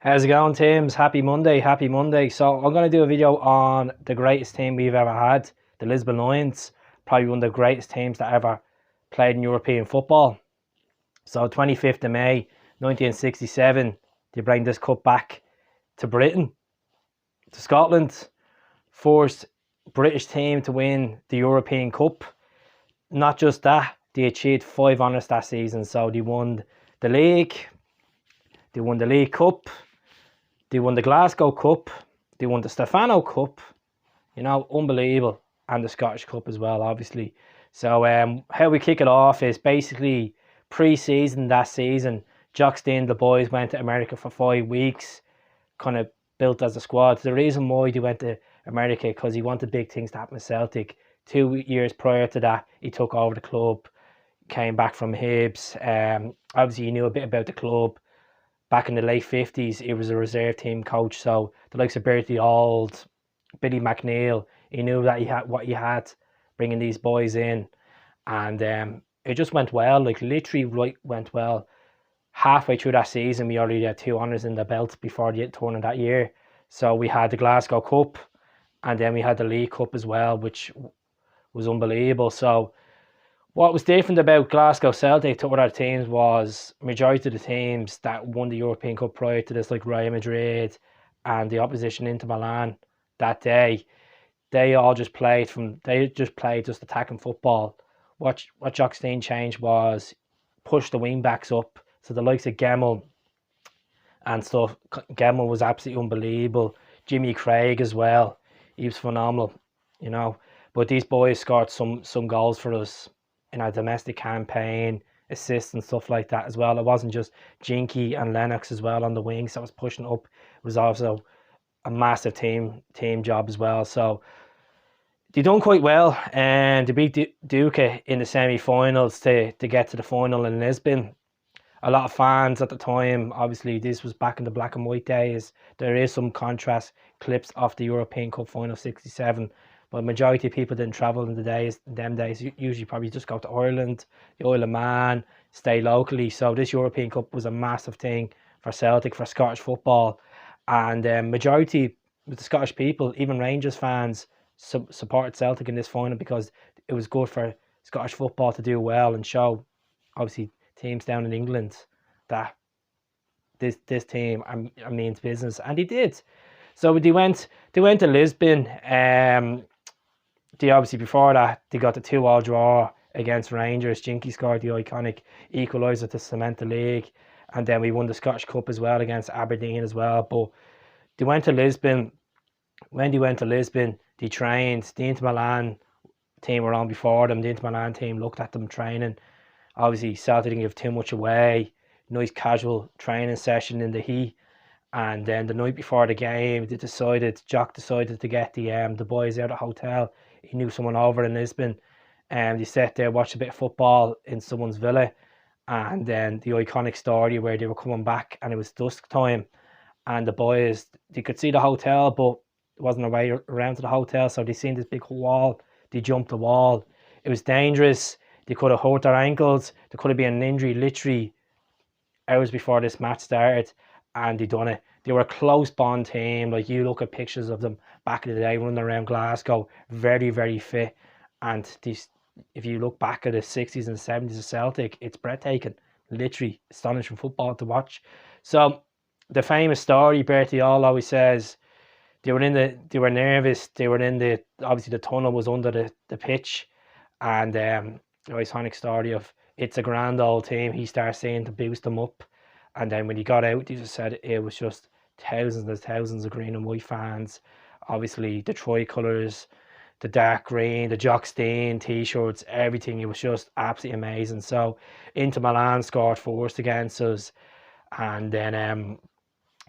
How's it going, Tims? Happy Monday, happy Monday. So I'm going to do a video on the greatest team we've ever had, the Lisbon Lions. Probably one of the greatest teams that ever played in European football. So 25th of May, 1967, they bring this cup back to Britain, to Scotland. First British team to win the European Cup. Not just that, they achieved 5 honours that season. So they won the league, they won the League Cup, they won the Glasgow Cup, they won the Stefano Cup, unbelievable, and the Scottish Cup as well, obviously. So how we kick it off is basically pre-season that season. Jock Stein, the boys went to America for 5 weeks, kind of built as a squad. The reason why they went to America because he wanted big things to happen at Celtic. 2 years prior to that, he took over the club, came back from Hibs. Obviously, he knew a bit about the club. Back in the late 50s, he was a reserve team coach. So the likes of Bertie Auld, Billy McNeil, he knew that he had what he had bringing these boys in. And it just went well, like literally went well. Halfway through that season, we already had 2 honours in the belt before the tournament that year. So we had the Glasgow Cup, and then we had the League Cup as well, which was unbelievable. So what was different about Glasgow Celtic to other teams was majority of the teams that won the European Cup prior to this, like Real Madrid and the opposition Inter Milan that day, they just played just attacking football. What Jock Stein changed was push the wing backs up. So the likes of Gemmell and stuff. Gemmell was absolutely unbelievable. Jimmy Craig as well. He was phenomenal, But these boys scored some goals for us in our domestic campaign, assists and stuff like that as well. It wasn't just Jinky and Lennox as well on the wings that was pushing up. It was also a massive team job as well. So they done quite well, and they beat Duca in the semi-finals to get to the final in Lisbon. A lot of fans at the time, obviously this was back in the black and white days. There is some contrast clips of the European Cup final 67. But majority of people didn't travel in them days. Usually probably just go to Ireland, the Isle of Man, stay locally. So this European Cup was a massive thing for Celtic, for Scottish football. And majority of the Scottish people, even Rangers fans, supported Celtic in this final because it was good for Scottish football to do well and show, obviously, teams down in England that this team means business. And they did. So they went to Lisbon. They obviously before that they got the 2-2 draw against Rangers. Jinky scored the iconic equaliser to cement the league, and then we won the Scottish Cup as well against Aberdeen as well. But they went to Lisbon. When they went to Lisbon, they trained. The Inter Milan team were on before them. The Inter Milan team looked at them training. Obviously, Celtic didn't give too much away. Nice casual training session in the heat. And then the night before the game, Jock decided to get the boys out of the hotel. He knew someone over in Lisbon, and they sat there, watched a bit of football in someone's villa. And then the iconic story where they were coming back and it was dusk time, and the boys, they could see the hotel, but there wasn't a way around to the hotel. So they seen this big wall. They jumped the wall. It was dangerous. They could have hurt their ankles. There could have been an injury literally hours before this match started. And they done it. They were a close bond team. Like, you look at pictures of them back in the day running around Glasgow, very, very fit. And if you look back at the 60s and 70s of Celtic, it's breathtaking. Literally astonishing football to watch. So the famous story, Bertie Auld always says, they were nervous. They were obviously the tunnel was under the pitch. And the iconic story of, it's a grand old team. He starts saying to boost them up. And then when he got out, he just said it was just thousands and thousands of green and white fans. Obviously, the tricolours, the dark green, the Jock Stein t-shirts, everything. It was just absolutely amazing. So Inter Milan scored first against us. And then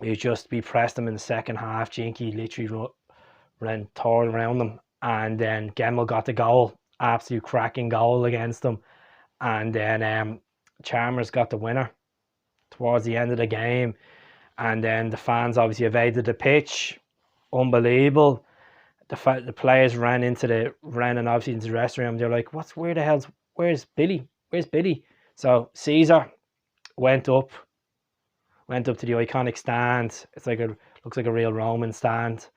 we pressed them in the second half. Jinky literally tore around them. And then Gemmell got the goal. Absolute cracking goal against them. And then Chalmers got the winner towards the end of the game. And then the fans obviously evaded the pitch. Unbelievable. The players ran and obviously into the restroom. They're like, where's Billy? So Caesar went up went up to the iconic stand. Looks like a real Roman stand.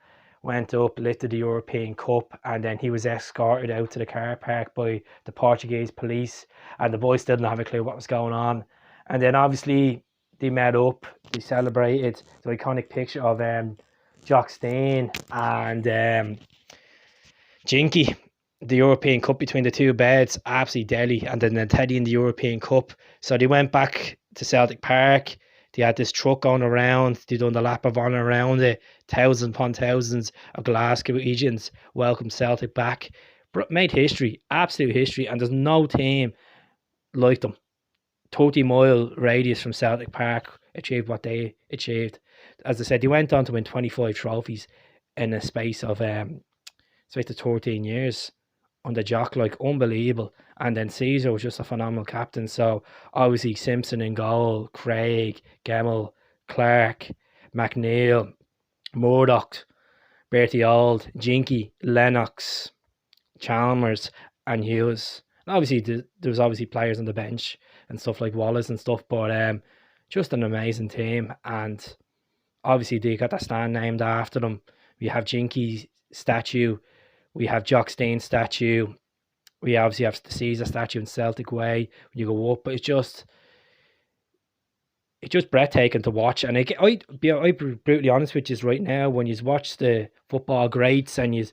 Went up, lifted the European Cup, and then he was escorted out to the car park by the Portuguese police, and the boys still didn't have a clue what was going on. And then obviously they met up, they celebrated the iconic picture of Jock Stein and Jinky, the European Cup between the two beds, absolutely deadly. And then Teddy in the European Cup. So they went back to Celtic Park. They had this truck going around. They done the lap of honour around it. Thousands upon thousands of Glasgowians welcomed Celtic back. Made history, absolute history. And there's no team like them. 30-mile radius from Celtic Park achieved what they achieved. As I said, they went on to win 25 trophies in a space of 13 years under Jock, like unbelievable. And then Caesar was just a phenomenal captain. So obviously Simpson in goal, Craig, Gemmell, Clark, McNeil, Murdoch, Bertie Auld, Jinky, Lennox, Chalmers, and Hughes. And obviously there was obviously players on the bench and stuff like Wallace and stuff, but just an amazing team. And obviously they got that stand named after them. We have Jinky's statue. We have Jock Stein's statue. We obviously have the Caesar statue in Celtic Way when you go up. But it's just breathtaking to watch. And I'll be brutally honest with you right now, when you watch the football greats and you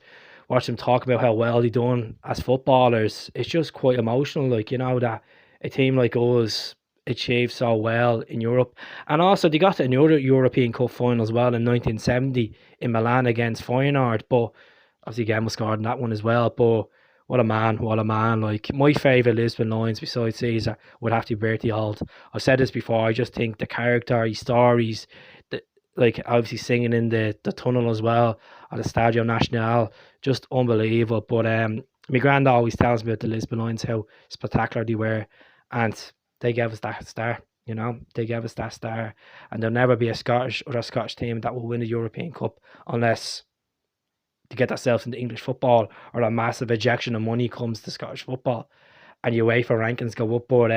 watch them talk about how well they done as footballers, it's just quite emotional. Like, that a team like us achieved so well in Europe. And also they got to another European Cup final as well in 1970 in Milan against Feyenoord. But obviously Gemmell scored in that one as well. But what a man. Like, my favourite Lisbon Lions besides Caesar would have to be Bertie Auld. I've said this before, I just think the character, his stories, like obviously singing in the tunnel as well at the Stadio Nacional, just unbelievable. But my grand always tells me about the Lisbon Lions, how spectacular they were, and they gave us that star. They gave us that star, and there'll never be a Scottish team that will win a European Cup unless to get themselves into English football, or a massive ejection of money comes to Scottish football and your UEFA rankings go up. But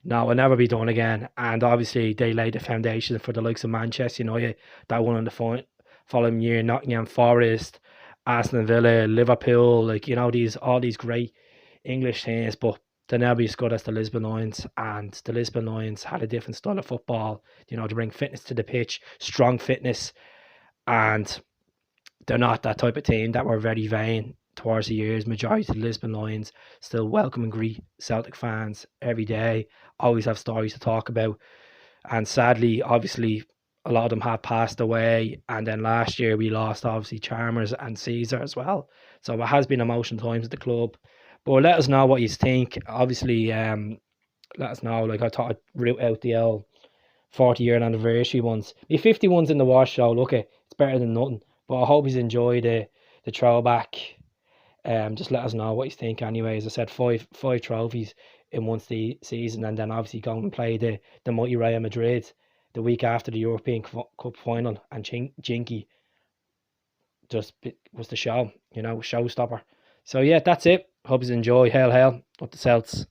no, it'll never be done again. And obviously they laid the foundation for the likes of Manchester United that won in the following year, Nottingham Forest, Aston Villa, Liverpool, all these great English teams, but they'll never be as good as the Lisbon Lions. And the Lisbon Lions had a different style of football, to bring fitness to the pitch, strong fitness, and they're not that type of team that were very vain towards the years. Majority of the Lisbon Lions still welcome and greet Celtic fans every day, always have stories to talk about. And sadly, obviously, a lot of them have passed away. And then last year we lost, obviously, Chalmers and Caesar as well. So it has been emotional times at the club. But let us know what you think. Obviously, let us know. Like, I thought I'd root out the 40-year anniversary ones. The 50 ones in the wash, so look, it's better than nothing. But I hope you enjoy the throwback. Just let us know what you think anyway. As I said, five trophies in one season, and then obviously go and play the mighty Real Madrid the week after the European Cup final, and Jinky just was the showstopper. So yeah, that's it. Hope you enjoy. Hail, hail, up the Celts.